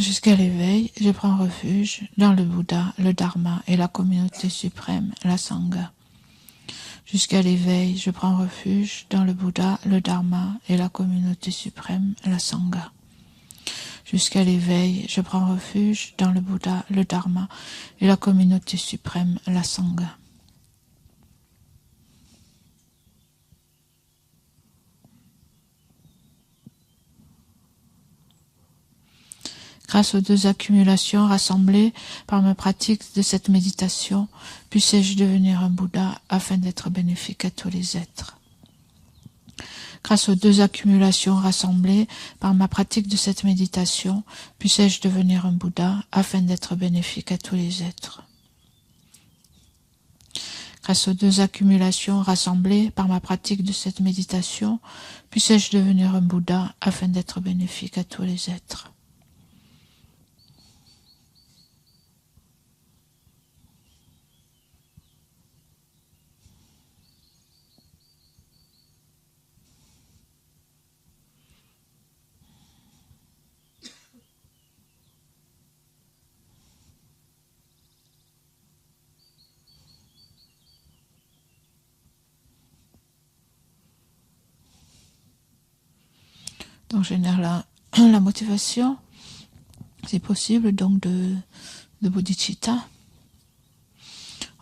Jusqu'à l'éveil, je prends refuge dans le Bouddha, le Dharma et la communauté suprême, la Sangha. Jusqu'à l'éveil, je prends refuge dans le Bouddha, le Dharma et la communauté suprême, la Sangha. Jusqu'à l'éveil, je prends refuge dans le Bouddha, le Dharma et la communauté suprême, la Sangha. Grâce aux deux accumulations rassemblées par ma pratique de cette méditation, puissais-je devenir un Bouddha afin d'être bénéfique à tous les êtres. Grâce aux deux accumulations rassemblées par ma pratique de cette méditation, puissais-je devenir un Bouddha afin d'être bénéfique à tous les êtres. Grâce aux deux accumulations rassemblées par ma pratique de cette méditation, puissais-je devenir un Bouddha afin d'être bénéfique à tous les êtres. Donc génère la motivation, si possible, donc de bodhicitta.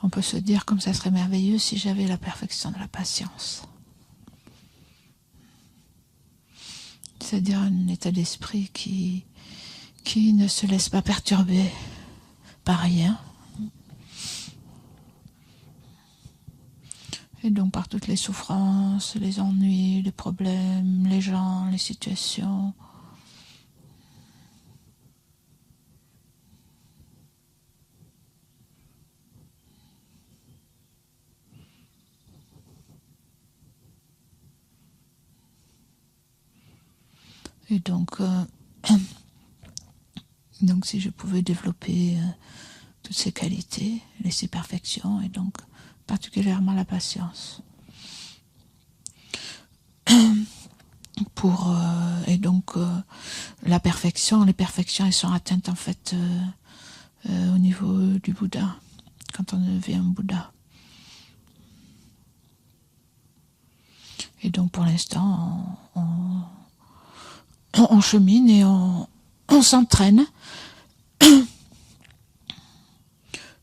On peut se dire comme ça serait merveilleux si j'avais la perfection de la patience. C'est-à-dire un état d'esprit qui ne se laisse pas perturber par rien. Et donc par toutes les souffrances, les ennuis, les problèmes, les gens, les situations. Et donc si je pouvais développer toutes ces qualités, ces perfections, et donc particulièrement la patience. La perfection, les perfections, elles sont atteintes en fait au niveau du Bouddha, quand on devient un Bouddha. Et donc pour l'instant, on chemine et on s'entraîne.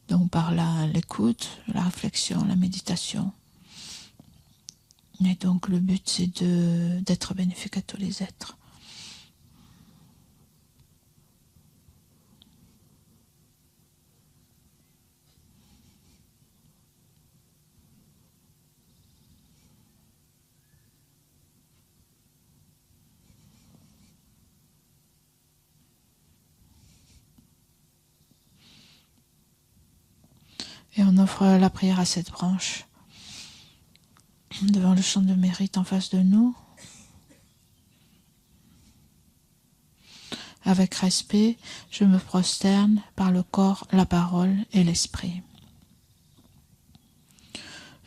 Donc par l'écoute, la réflexion, la méditation. Et donc le but c'est d'être bénéfique à tous les êtres. Et on offre la prière à cette branche devant le champ de mérite en face de nous. Avec respect, je me prosterne par le corps, la parole et l'esprit.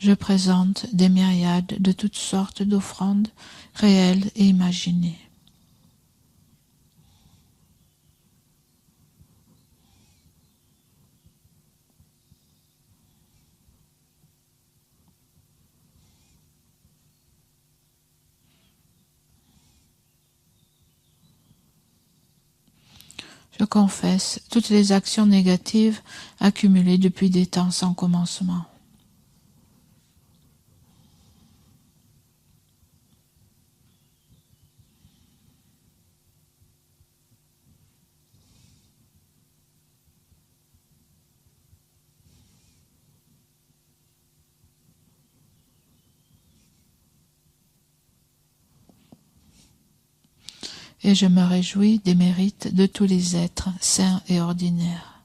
Je présente des myriades de toutes sortes d'offrandes réelles et imaginées. Je confesse toutes les actions négatives accumulées depuis des temps sans commencement. Et je me réjouis des mérites de tous les êtres sains et ordinaires.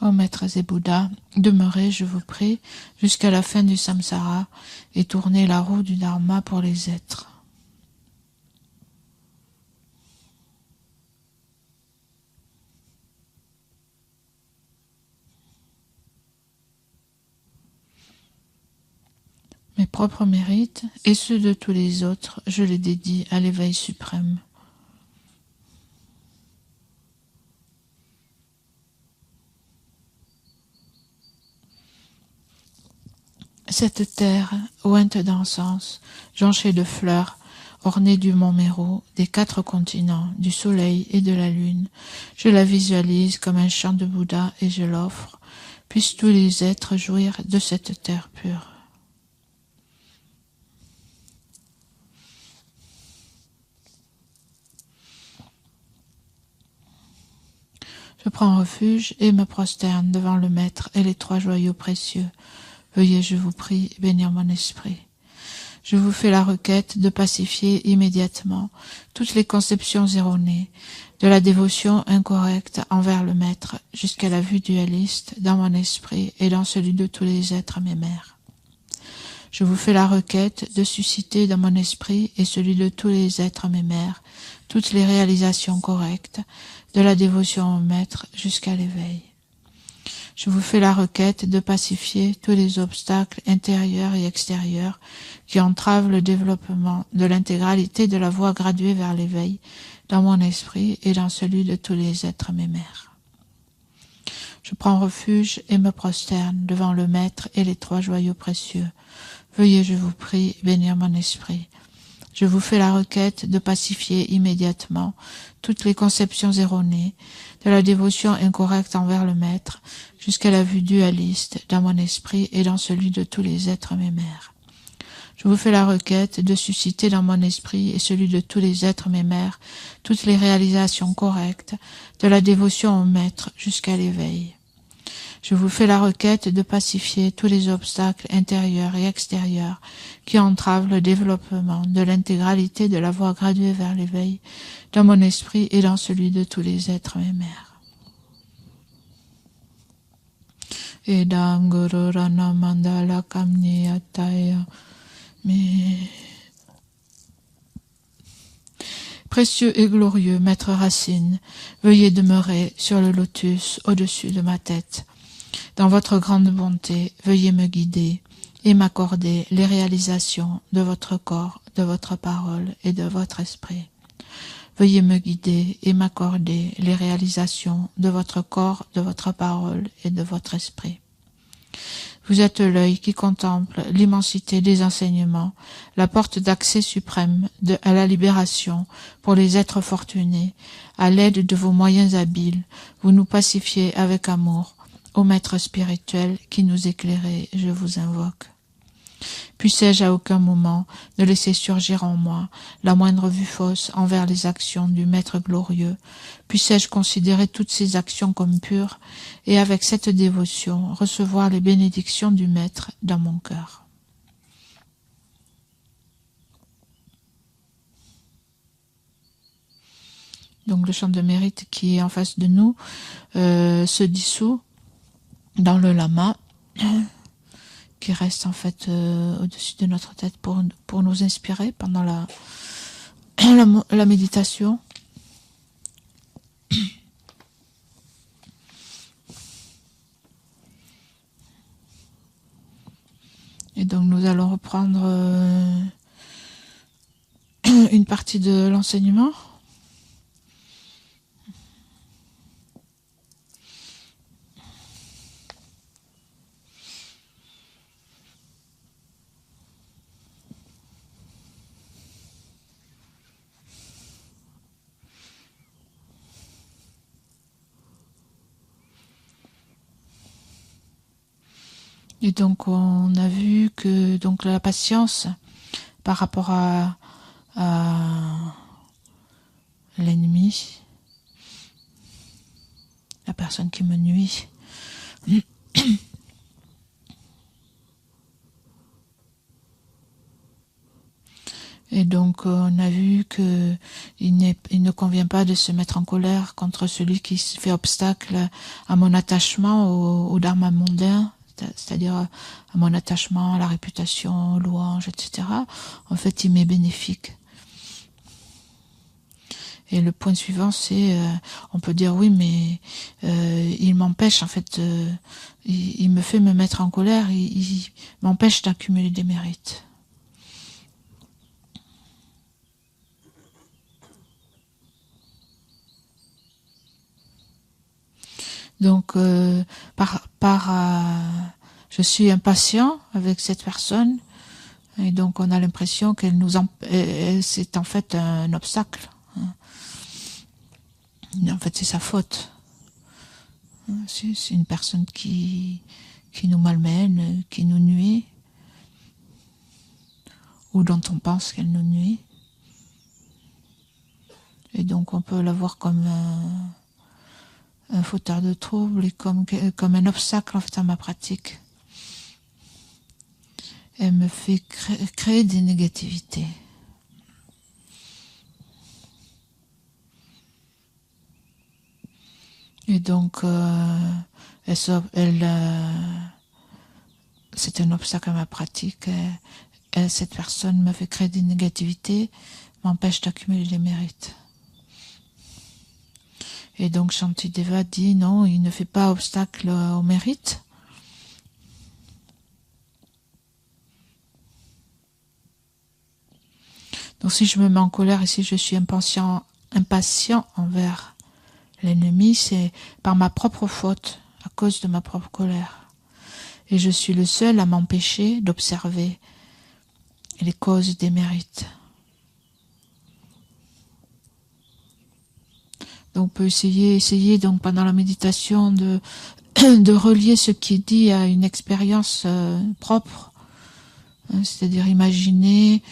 Ô maîtres et Bouddhas, demeurez, je vous prie, jusqu'à la fin du samsara et tournez la roue du dharma pour les êtres. propres mérites et ceux de tous les autres, je les dédie à l'éveil suprême. Cette terre, ointe d'encens, jonchée de fleurs, ornée du mont Méru, des 4 continents, du soleil et de la lune, je la visualise comme un champ de Bouddha et je l'offre. Puissent tous les êtres jouir de cette terre pure. Je prends refuge et me prosterne devant le Maître et les 3 joyaux précieux. Veuillez, je vous prie, bénir mon esprit. Je vous fais la requête de pacifier immédiatement toutes les conceptions erronées, de la dévotion incorrecte envers le Maître jusqu'à la vue dualiste dans mon esprit et dans celui de tous les êtres mes mères. Je vous fais la requête de susciter dans mon esprit et celui de tous les êtres mes mères toutes les réalisations correctes, de la dévotion au Maître jusqu'à l'éveil. Je vous fais la requête de pacifier tous les obstacles intérieurs et extérieurs qui entravent le développement de l'intégralité de la voie graduée vers l'éveil dans mon esprit et dans celui de tous les êtres mes mères. Je prends refuge et me prosterne devant le Maître et les 3 joyaux précieux. Veuillez, je vous prie, bénir mon esprit. Je vous fais la requête de pacifier immédiatement toutes les conceptions erronées, de la dévotion incorrecte envers le Maître, jusqu'à la vue dualiste dans mon esprit et dans celui de tous les êtres mes mères. Je vous fais la requête de susciter dans mon esprit et celui de tous les êtres mes mères toutes les réalisations correctes, de la dévotion au Maître jusqu'à l'éveil. Je vous fais la requête de pacifier tous les obstacles intérieurs et extérieurs qui entravent le développement de l'intégralité de la voie graduée vers l'éveil dans mon esprit et dans celui de tous les êtres mes mères. Edam Guru Rana Mandala Kamniyataya Mi. Précieux et glorieux Maître Racine, veuillez demeurer sur le lotus au-dessus de ma tête. Dans votre grande bonté, veuillez me guider et m'accorder les réalisations de votre corps, de votre parole et de votre esprit. Veuillez me guider et m'accorder les réalisations de votre corps, de votre parole et de votre esprit. Vous êtes l'œil qui contemple l'immensité des enseignements, la porte d'accès suprême à la libération pour les êtres fortunés. À l'aide de vos moyens habiles, vous nous pacifiez avec amour. Ô Maître spirituel qui nous éclairez, je vous invoque. Puissais-je à aucun moment ne laisser surgir en moi la moindre vue fausse envers les actions du Maître glorieux. Puissais-je considérer toutes ces actions comme pures et avec cette dévotion recevoir les bénédictions du Maître dans mon cœur. Donc le champ de mérite qui est en face de nous se dissout dans le lama qui reste en fait au-dessus de notre tête pour nous inspirer pendant la méditation. Et donc nous allons reprendre une partie de l'enseignement. Et donc on a vu que donc la patience par rapport à l'ennemi, la personne qui me nuit, et donc on a vu que il ne convient pas de se mettre en colère contre celui qui fait obstacle à mon attachement au dharma mondain, c'est-à-dire à mon attachement à la réputation, aux louanges, etc. En fait, il m'est bénéfique. Et le point suivant, c'est, on peut dire oui, mais il m'empêche, en fait, il me fait me mettre en colère, il m'empêche d'accumuler des mérites. Donc, je suis impatient avec cette personne, et donc on a l'impression qu'elle c'est en fait un obstacle. En fait, c'est sa faute. C'est une personne qui nous malmène, qui nous nuit, ou dont on pense qu'elle nous nuit. Et donc on peut la voir comme un fauteur de troubles et comme un obstacle en fait à ma pratique. Elle me fait créer des négativités. Et donc c'est un obstacle à ma pratique. Cette personne me fait créer des négativités, m'empêche d'accumuler les mérites. Et donc Shantideva dit non, il ne fait pas obstacle au mérite. Donc si je me mets en colère et si je suis impatient envers l'ennemi, c'est par ma propre faute, à cause de ma propre colère. Et je suis le seul à m'empêcher d'observer les causes des mérites. Donc on peut essayer donc pendant la méditation de relier ce qui est dit à une expérience propre, c'est-à-dire imaginer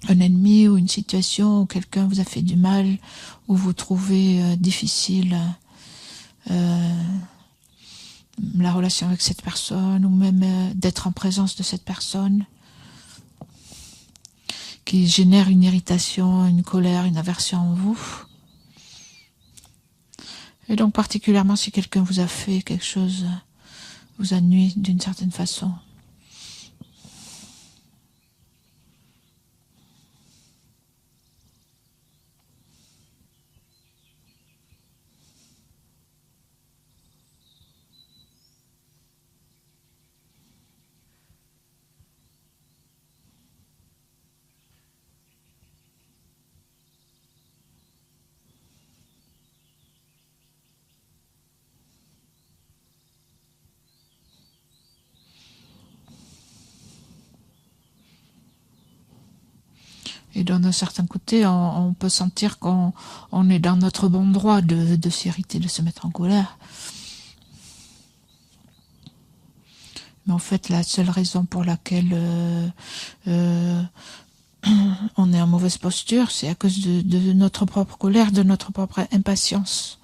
un ennemi ou une situation où quelqu'un vous a fait du mal, où vous trouvez difficile la relation avec cette personne, ou même d'être en présence de cette personne, qui génère une irritation, une colère, une aversion en vous. Et donc particulièrement si quelqu'un vous a fait quelque chose, vous a nui d'une certaine façon. Et d'un certain côté, on peut sentir qu'on est dans notre bon droit de s'irriter, de se mettre en colère. Mais en fait, la seule raison pour laquelle on est en mauvaise posture, c'est à cause de notre propre colère, de notre propre impatience.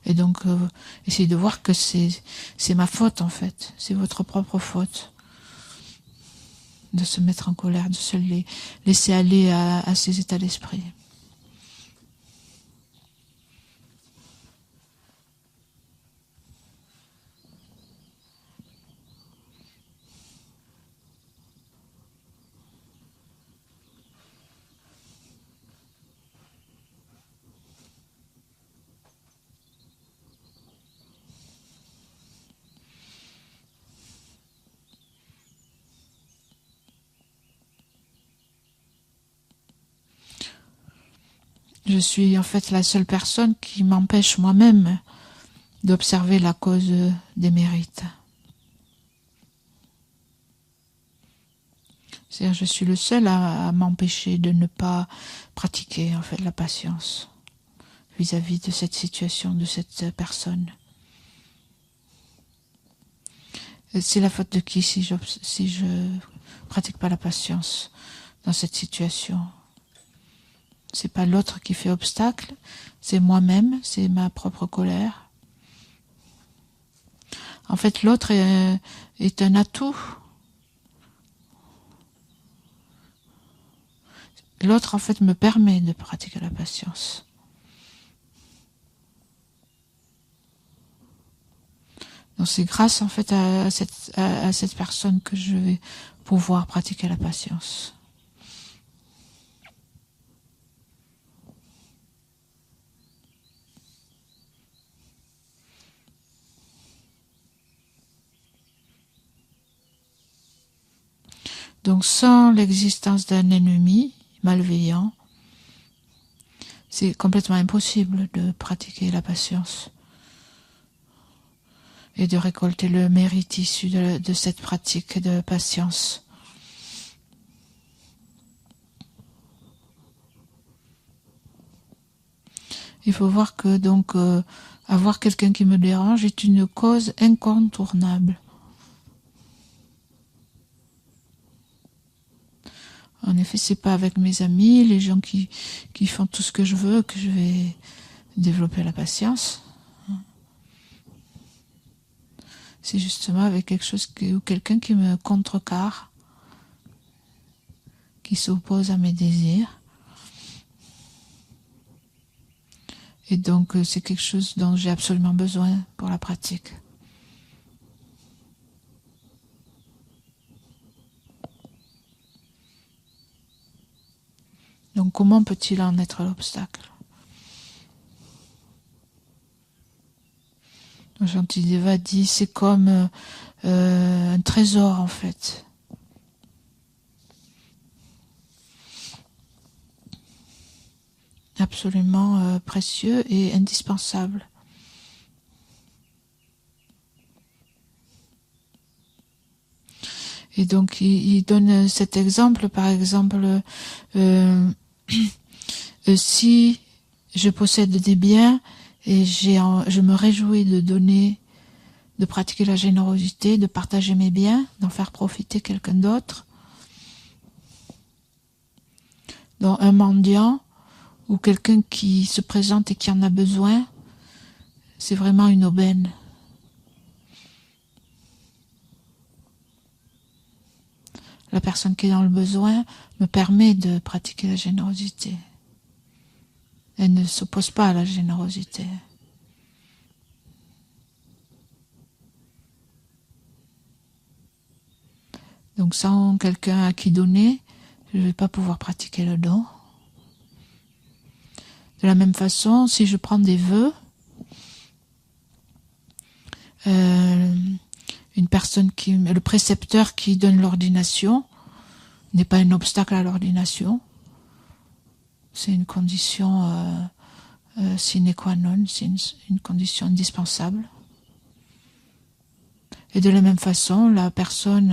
Et donc, essayez de voir que c'est ma faute en fait, c'est votre propre faute. De se mettre en colère, de se laisser aller à ces états d'esprit. Je suis en fait la seule personne qui m'empêche moi-même d'observer la cause des mérites. C'est-à-dire, je suis le seul à m'empêcher de ne pas pratiquer en fait la patience vis-à-vis de cette situation, de cette personne. C'est la faute de qui si je pratique pas la patience dans cette situation? C'est pas l'autre qui fait obstacle, c'est moi-même, c'est ma propre colère. En fait, l'autre est un atout. L'autre, en fait, me permet de pratiquer la patience. Donc c'est grâce, en fait, à cette personne que je vais pouvoir pratiquer la patience. Donc sans l'existence d'un ennemi malveillant, c'est complètement impossible de pratiquer la patience et de récolter le mérite issu de cette pratique de patience. Il faut voir que donc avoir quelqu'un qui me dérange est une cause incontournable. En effet, c'est pas avec mes amis, les gens qui font tout ce que je veux, que je vais développer la patience. C'est justement avec quelque chose ou quelqu'un qui me contrecarre, qui s'oppose à mes désirs. Et donc, c'est quelque chose dont j'ai absolument besoin pour la pratique. Donc, comment peut-il en être l'obstacle? Shantideva dit, c'est comme un trésor en fait. Absolument précieux et indispensable. Et donc il donne cet exemple, par exemple, si je possède des biens et je me réjouis de donner, de pratiquer la générosité, de partager mes biens, d'en faire profiter quelqu'un d'autre, donc un mendiant ou quelqu'un qui se présente et qui en a besoin, c'est vraiment une aubaine. La personne qui est dans le besoin me permet de pratiquer la générosité. Elle ne s'oppose pas à la générosité. Donc sans quelqu'un à qui donner, je ne vais pas pouvoir pratiquer le don. De la même façon, si je prends des vœux, une personne le précepteur qui donne l'ordination n'est pas un obstacle à l'ordination. C'est une condition sine qua non, c'est une condition indispensable. Et de la même façon, la personne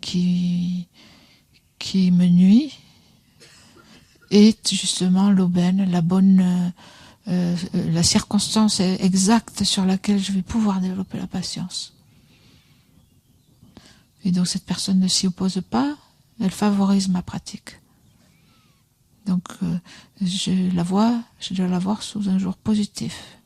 qui me nuit est justement l'aubaine, la circonstance exacte sur laquelle je vais pouvoir développer la patience. Et donc cette personne ne s'y oppose pas, elle favorise ma pratique. Donc je dois la voir sous un jour positif.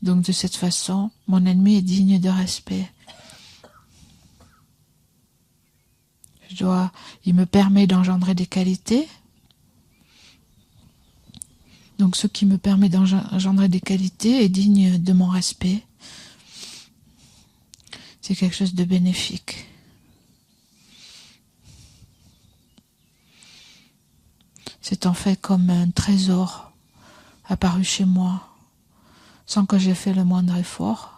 Donc de cette façon, mon ennemi est digne de respect. Il me permet d'engendrer des qualités. Donc ce qui me permet d'engendrer des qualités est digne de mon respect. C'est quelque chose de bénéfique. C'est en fait comme un trésor apparu chez moi, sans que j'aie fait le moindre effort.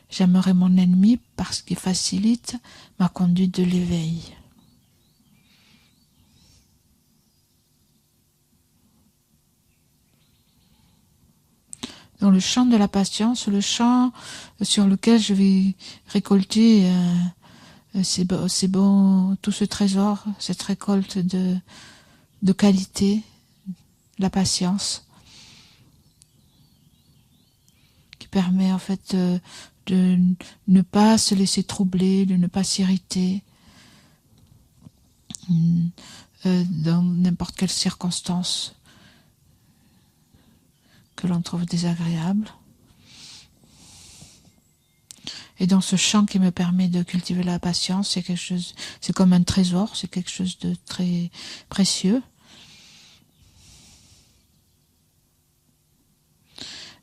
J'aimerais mon ennemi parce qu'il facilite ma conduite de l'éveil. Dans le champ de la patience, le champ sur lequel je vais récolter tout ce trésor, cette récolte de qualité, la patience, qui permet en fait de ne pas se laisser troubler, de ne pas s'irriter dans n'importe quelle circonstance que l'on trouve désagréable. Et dans ce champ qui me permet de cultiver la patience, c'est comme un trésor, c'est quelque chose de très précieux.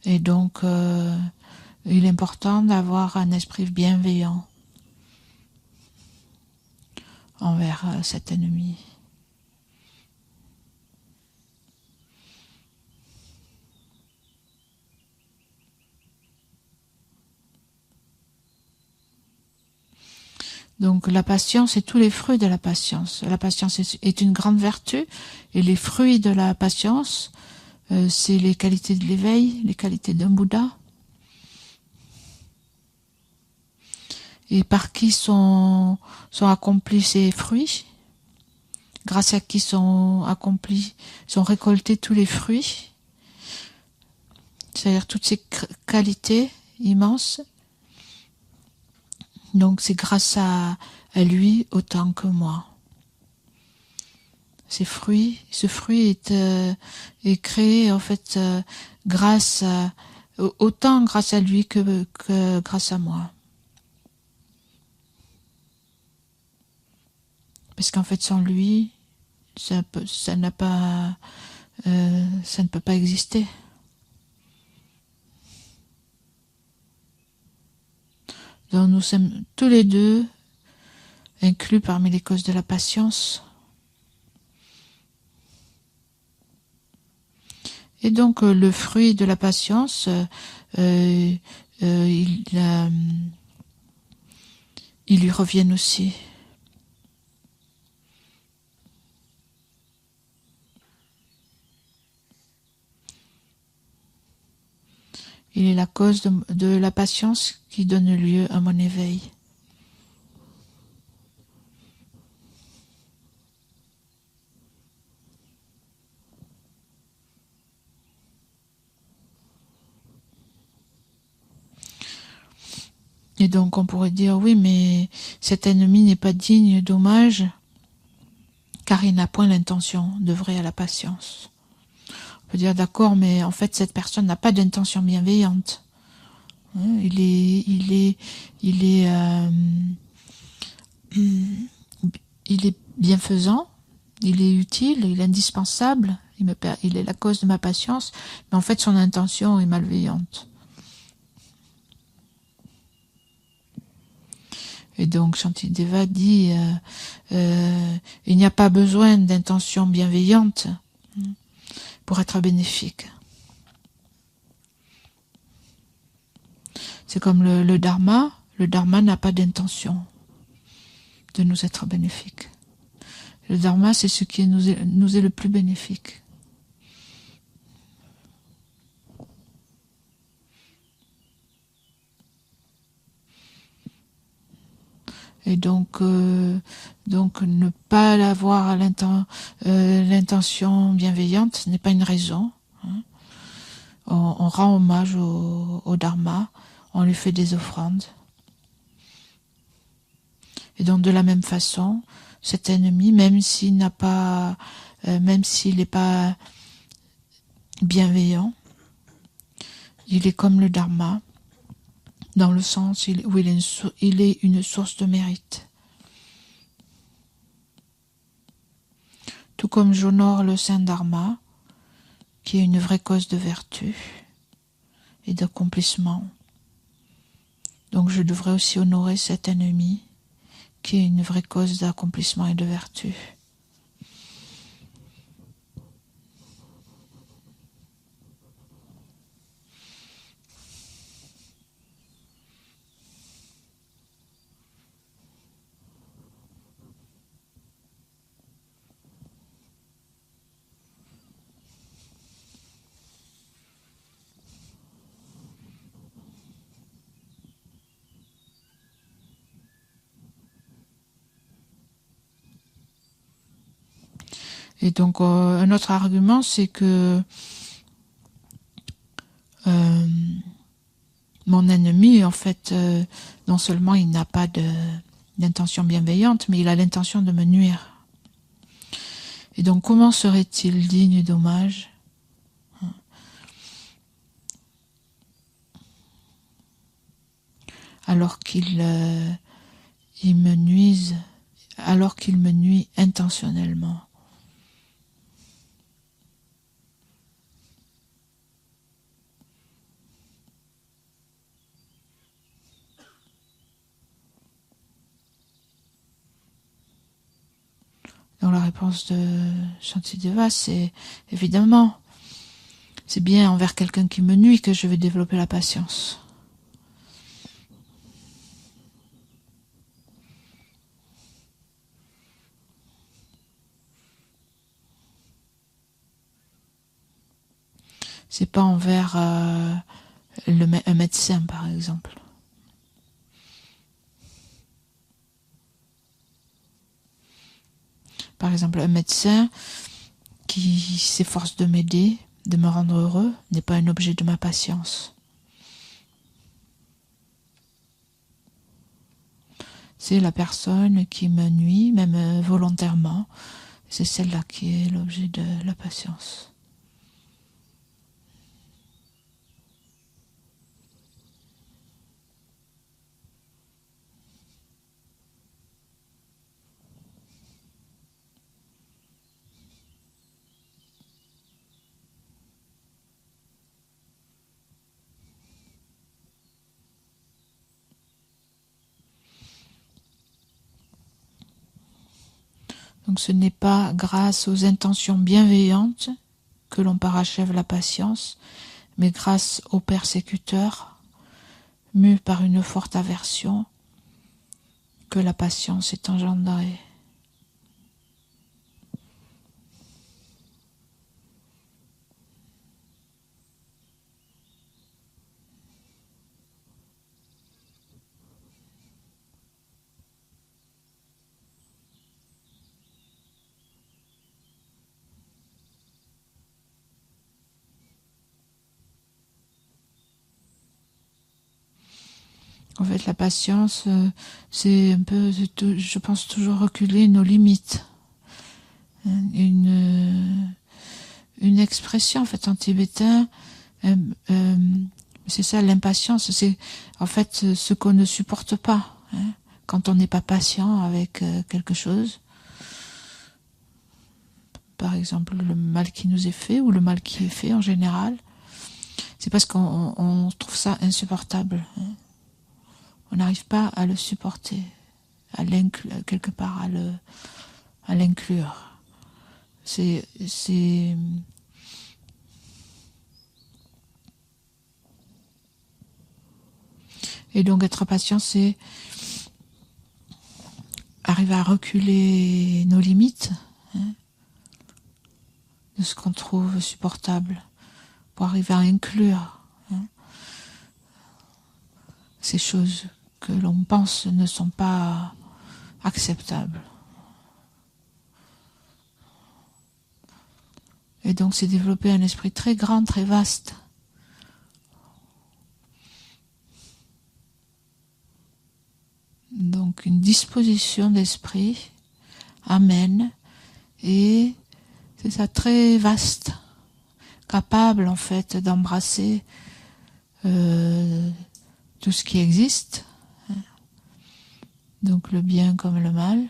Et donc, il est important d'avoir un esprit bienveillant envers cet ennemi. Donc la patience et tous les fruits de la patience. La patience est une grande vertu et les fruits de la patience, c'est les qualités de l'éveil, les qualités d'un Bouddha. Et par qui sont accomplis ces fruits, grâce à qui sont récoltés tous les fruits, c'est-à-dire toutes ces qualités immenses. Donc c'est grâce à lui autant que moi. Ce fruit est créé en fait autant grâce à lui que grâce à moi. Parce qu'en fait sans lui, ça ne peut pas exister. Donc nous sommes tous les deux inclus parmi les causes de la patience. Et donc le fruit de la patience, il lui revient aussi. Il est la cause de la patience qui donne lieu à mon éveil. Et donc on pourrait dire, oui, mais cet ennemi n'est pas digne d'hommage, car il n'a point l'intention d'œuvrer à la patience. On peut dire, d'accord, mais en fait cette personne n'a pas d'intention bienveillante. Il est bienfaisant, il est utile, il est indispensable, il est la cause de ma patience, mais en fait son intention est malveillante. Et donc Shantideva dit, il n'y a pas besoin d'intention bienveillante pour être bénéfique. C'est comme le dharma n'a pas d'intention de nous être bénéfique. Le dharma, c'est ce qui nous est le plus bénéfique. Et donc ne pas avoir l'intention bienveillante n'est pas une raison. On rend hommage au dharma, on lui fait des offrandes. Et donc de la même façon, cet ennemi, même s'il n'est pas bienveillant, il est comme le dharma, dans le sens où il est une source de mérite. Tout comme j'honore le saint dharma, qui est une vraie cause de vertu et d'accomplissement. Donc je devrais aussi honorer cet ennemi, qui est une vraie cause d'accomplissement et de vertu. Et donc un autre argument, c'est que mon ennemi, en fait, non seulement il n'a pas d'intention bienveillante, mais il a l'intention de me nuire. Et donc comment serait-il digne d'hommage alors qu'il me nuise, alors qu'il me nuit intentionnellement? Donc la réponse de Shantideva, c'est évidemment, c'est bien envers quelqu'un qui me nuit que je vais développer la patience. C'est pas envers un médecin, par exemple. Par exemple, un médecin qui s'efforce de m'aider, de me rendre heureux, n'est pas un objet de ma patience. C'est la personne qui me nuit, même volontairement. C'est celle-là qui est l'objet de la patience. Donc ce n'est pas grâce aux intentions bienveillantes que l'on parachève la patience, mais grâce aux persécuteurs, mus par une forte aversion, que la patience est engendrée. En fait, la patience, c'est un peu, je pense, toujours reculer nos limites. Une expression, en fait, en tibétain, c'est ça, l'impatience, c'est en fait ce qu'on ne supporte pas. Quand on n'est pas patient avec quelque chose, par exemple le mal qui nous est fait ou le mal qui est fait en général, c'est parce qu'on trouve ça insupportable. On n'arrive pas à le supporter, à l'inclure, quelque part à l'inclure. C'est et donc être patient, c'est arriver à reculer nos limites de ce qu'on trouve supportable pour arriver à inclure ces choses que l'on pense ne sont pas acceptables. Et donc c'est développer un esprit très grand, très vaste. Donc une disposition d'esprit amène et c'est ça, très vaste, capable en fait d'embrasser tout ce qui existe, donc le bien comme le mal.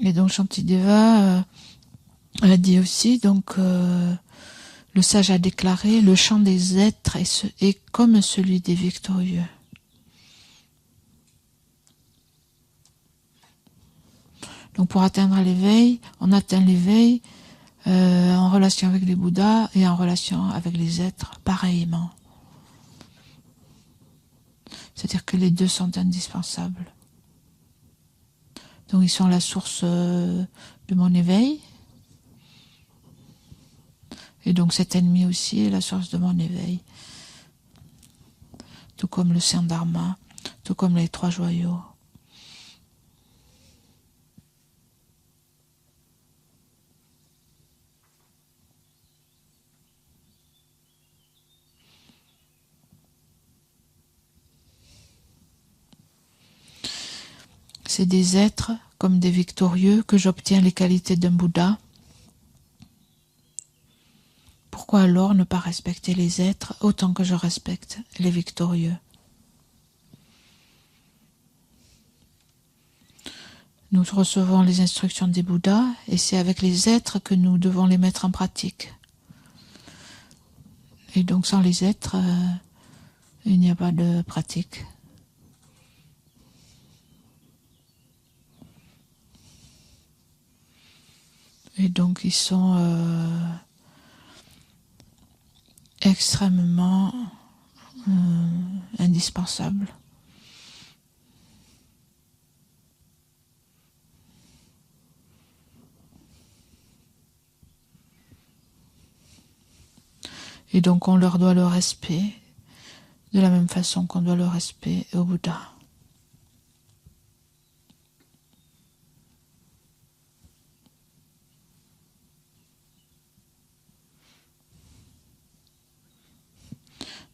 Et donc Shantideva a dit aussi, donc le sage a déclaré, le chant des êtres est comme celui des victorieux. Donc pour atteindre l'éveil, on atteint l'éveil en relation avec les Bouddhas et en relation avec les êtres pareillement. C'est-à-dire que les deux sont indispensables. Donc ils sont la source de mon éveil. Et donc cet ennemi aussi est la source de mon éveil. Tout comme le Saint Dharma, tout comme les trois joyaux. C'est des êtres comme des victorieux que j'obtiens les qualités d'un Bouddha. Pourquoi alors ne pas respecter les êtres autant que je respecte les victorieux? Nous recevons les instructions des Bouddhas et c'est avec les êtres que nous devons les mettre en pratique. Et donc sans les êtres, il n'y a pas de pratique. Et donc ils sont extrêmement indispensables. Et donc on leur doit le respect, de la même façon qu'on doit le respect au Bouddha.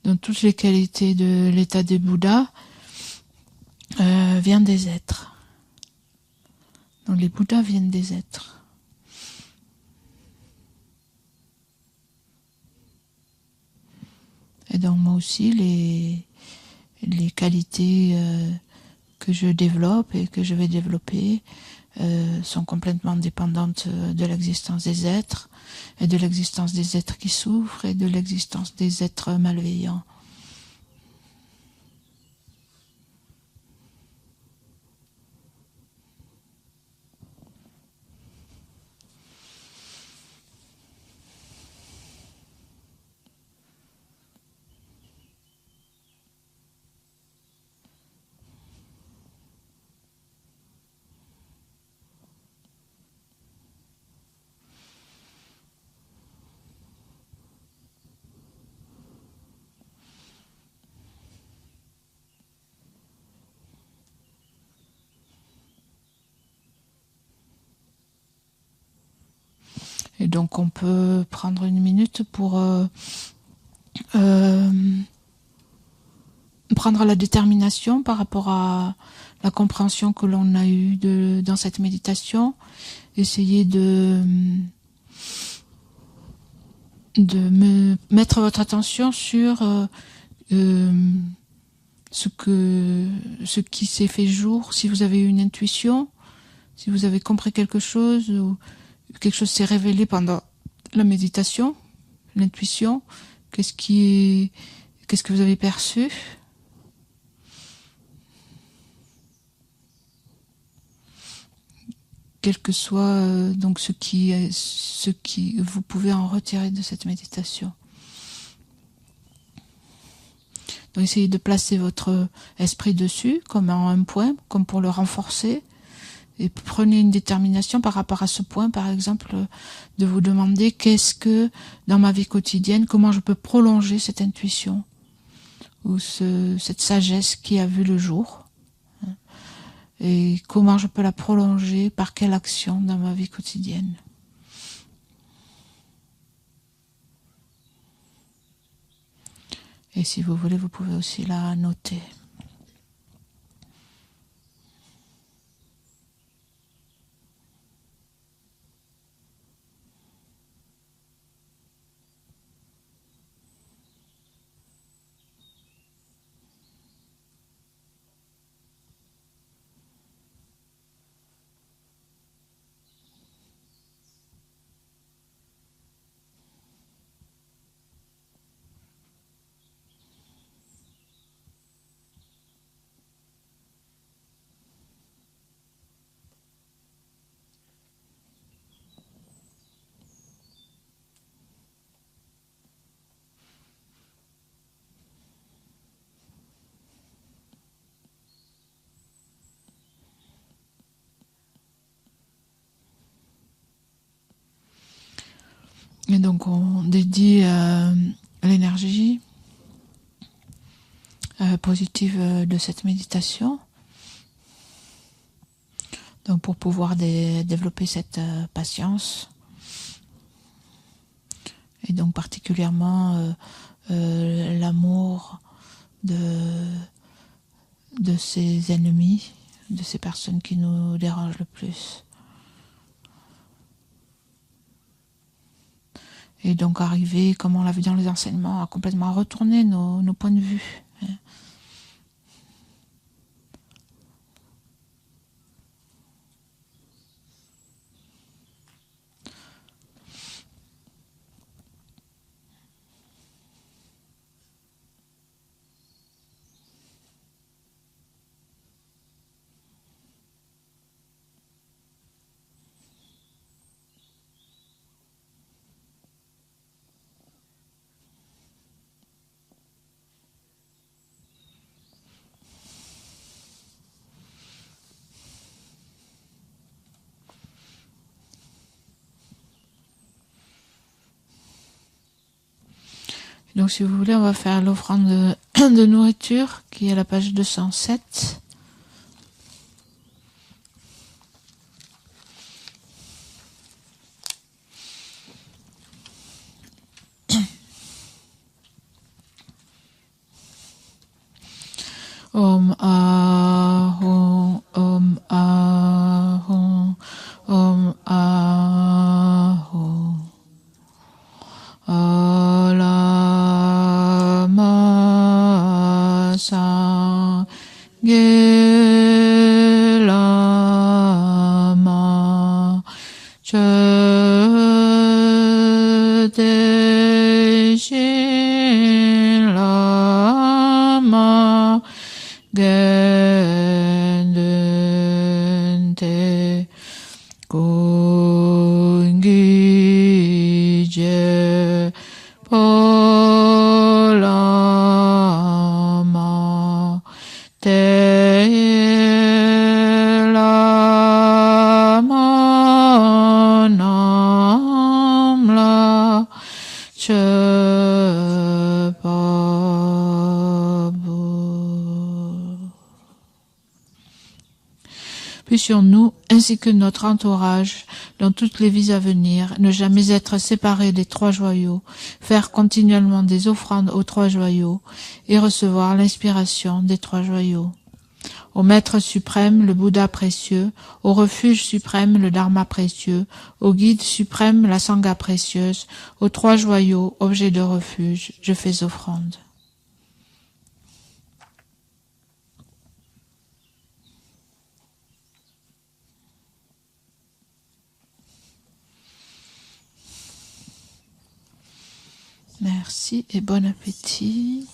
Donc toutes les qualités de l'état des Bouddhas viennent des êtres. Donc les Bouddhas viennent des êtres. Et donc moi aussi, les qualités que je développe et que je vais développer sont complètement dépendantes de l'existence des êtres et de l'existence des êtres qui souffrent et de l'existence des êtres malveillants. Et donc on peut prendre une minute pour prendre la détermination par rapport à la compréhension que l'on a eue dans cette méditation, essayer de mettre votre attention sur ce qui s'est fait jour, si vous avez eu une intuition, si vous avez compris quelque chose ou quelque chose s'est révélé pendant la méditation, l'intuition, qu'est-ce que vous avez perçu? Quel que soit donc ce qui vous pouvez en retirer de cette méditation. Donc essayez de placer votre esprit dessus comme en un point, comme pour le renforcer, et prenez une détermination par rapport à ce point, par exemple, de vous demander qu'est-ce que dans ma vie quotidienne, comment je peux prolonger cette intuition ou cette sagesse qui a vu le jour. Et comment je peux la prolonger, par quelle action dans ma vie quotidienne. Et si vous voulez, vous pouvez aussi la noter. Et donc on dédie l'énergie positive de cette méditation. Donc pour pouvoir développer cette patience. Et donc particulièrement l'amour de ces ennemis, de ces personnes qui nous dérangent le plus. Et donc arriver, comme on l'a vu dans les enseignements, à complètement retourner nos points de vue. Donc si vous voulez, on va faire l'offrande de nourriture qui est à la page 207. Om Ahum, Om Ahum, Om Ahum. Alama Sangelama Chedeshin Lama Gendente Kungije Polama Te Lama Namla Chepabu. Puissions-nous, ainsi que notre entourage, dans toutes les vies à venir, ne jamais être séparés des trois joyaux, faire continuellement des offrandes aux trois joyaux, et recevoir l'inspiration des trois joyaux. Au Maître suprême, le Bouddha précieux, au refuge suprême, le Dharma précieux, au guide suprême, la Sangha précieuse, aux trois joyaux, objets de refuge, je fais offrande. Merci et bon appétit.